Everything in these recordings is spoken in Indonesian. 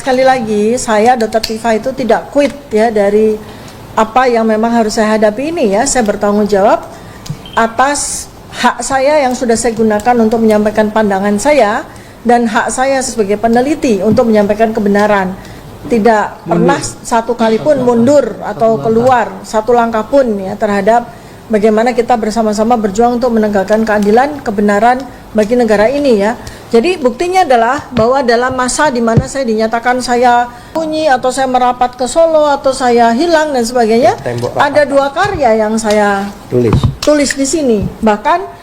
sekali lagi, saya Dr. Tifa itu tidak quit ya dari apa yang memang harus saya hadapi ini ya. Saya bertanggung jawab atas hak saya yang sudah saya gunakan untuk menyampaikan pandangan saya dan hak saya sebagai peneliti untuk menyampaikan kebenaran. Tidak pernah satu kali pun mundur atau keluar satu langkah pun ya terhadap bagaimana kita bersama-sama berjuang untuk menegakkan keadilan, kebenaran bagi negara ini ya. Jadi buktinya adalah bahwa dalam masa di mana saya dinyatakan saya bunyi atau saya merapat ke Solo atau saya hilang dan sebagainya, ada 2 karya yang saya tulis di sini. Bahkan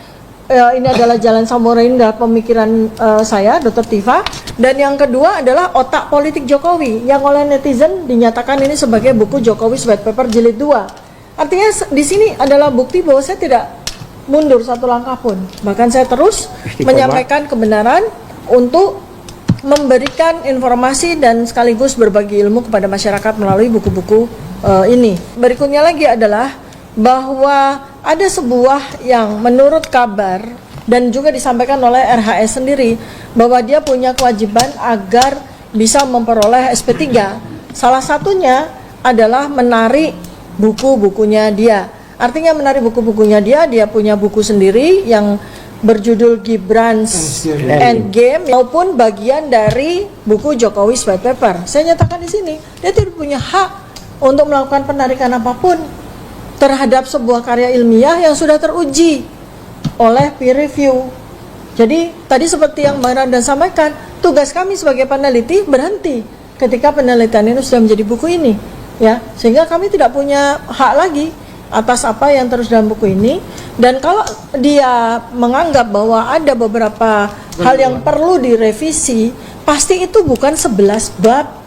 ini adalah Jalan Samurai, ini adalah pemikiran saya, Dr. Tifa. Dan yang kedua adalah Otak Politik Jokowi yang oleh netizen dinyatakan ini sebagai buku Jokowi White Paper Jilid 2. Artinya di sini adalah bukti bahwa saya tidak mundur satu langkah pun. Bahkan saya terus menyampaikan kebenaran untuk memberikan informasi dan sekaligus berbagi ilmu kepada masyarakat melalui buku-buku ini. Berikutnya lagi adalah bahwa ada sebuah yang menurut kabar dan juga disampaikan oleh RHS sendiri bahwa dia punya kewajiban agar bisa memperoleh SP3. Salah satunya adalah menarik buku-bukunya dia. Artinya menarik buku-bukunya dia punya buku sendiri yang berjudul Gibran's Endgame maupun bagian dari buku Jokowi White Paper. Saya nyatakan di sini, dia tidak punya hak untuk melakukan penarikan apapun terhadap sebuah karya ilmiah yang sudah teruji oleh peer review. Jadi tadi seperti yang Bang Ramdan sampaikan, tugas kami sebagai peneliti berhenti ketika penelitian ini sudah menjadi buku ini, ya, sehingga kami tidak punya hak lagi atas apa yang terus dalam buku ini. Dan kalau dia menganggap bahwa ada beberapa hal yang perlu direvisi, pasti itu bukan 11 bab.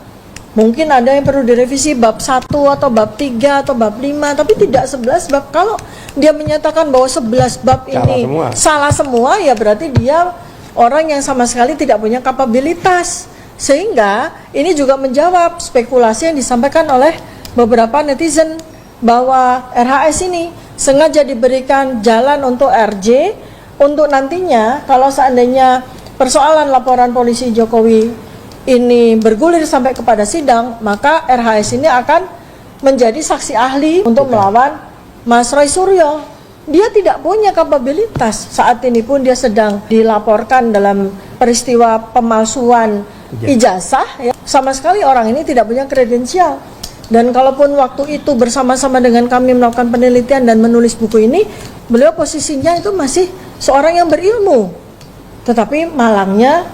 Mungkin ada yang perlu direvisi bab 1 atau bab 3 atau bab 5, tapi tidak 11 bab. Kalau dia menyatakan bahwa 11 bab ini salah semua, ya berarti dia orang yang sama sekali tidak punya kapabilitas. Sehingga ini juga menjawab spekulasi yang disampaikan oleh beberapa netizen bahwa RHS ini sengaja diberikan jalan untuk RJ untuk nantinya kalau seandainya persoalan laporan polisi Jokowi ini bergulir sampai kepada sidang, maka RHS ini akan menjadi saksi ahli untuk melawan Mas Roy Suryo. Dia tidak punya kapabilitas. Saat ini pun dia sedang dilaporkan dalam peristiwa pemalsuan ijazah ya. Sama sekali orang ini tidak punya kredensial. Dan kalaupun waktu itu bersama-sama dengan kami melakukan penelitian dan menulis buku ini, beliau posisinya itu masih seorang yang berilmu, tetapi malangnya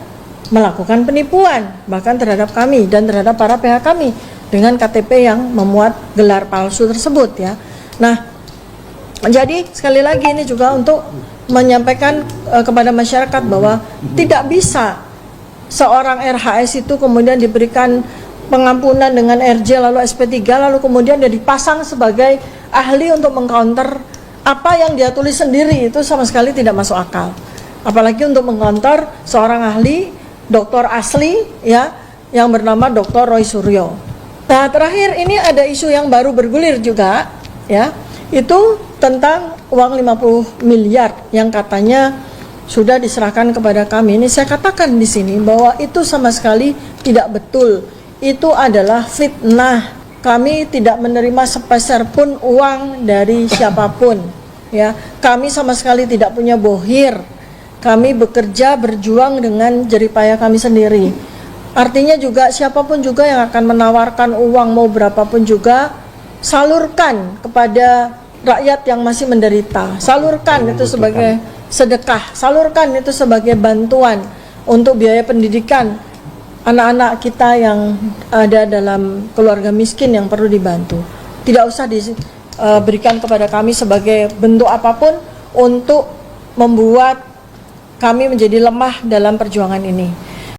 melakukan penipuan bahkan terhadap kami dan terhadap para pihak kami dengan KTP yang memuat gelar palsu tersebut ya. Nah, jadi sekali lagi ini juga untuk menyampaikan kepada masyarakat bahwa tidak bisa seorang RHS itu kemudian diberikan pengampunan dengan RJ lalu SP3 lalu kemudian dia dipasang sebagai ahli untuk mengcounter apa yang dia tulis sendiri. Itu sama sekali tidak masuk akal. Apalagi untuk mengcounter seorang ahli doktor asli ya yang bernama Dr. Roy Suryo. Nah, terakhir ini ada isu yang baru bergulir juga ya. Itu tentang uang 50 miliar yang katanya sudah diserahkan kepada kami. Ini saya katakan di sini bahwa itu sama sekali tidak betul. Itu adalah fitnah. Kami tidak menerima sepeser pun uang dari siapapun ya. Kami sama sekali tidak punya bohir. Kami bekerja berjuang dengan jeripaya kami sendiri. Artinya juga siapapun juga yang akan menawarkan uang mau berapapun juga, salurkan kepada rakyat yang masih menderita. Salurkan itu sebagai sedekah, salurkan itu sebagai bantuan untuk biaya pendidikan anak-anak kita yang ada dalam keluarga miskin yang perlu dibantu. Tidak usah diberikan kepada kami sebagai bentuk apapun untuk membuat kami menjadi lemah dalam perjuangan ini.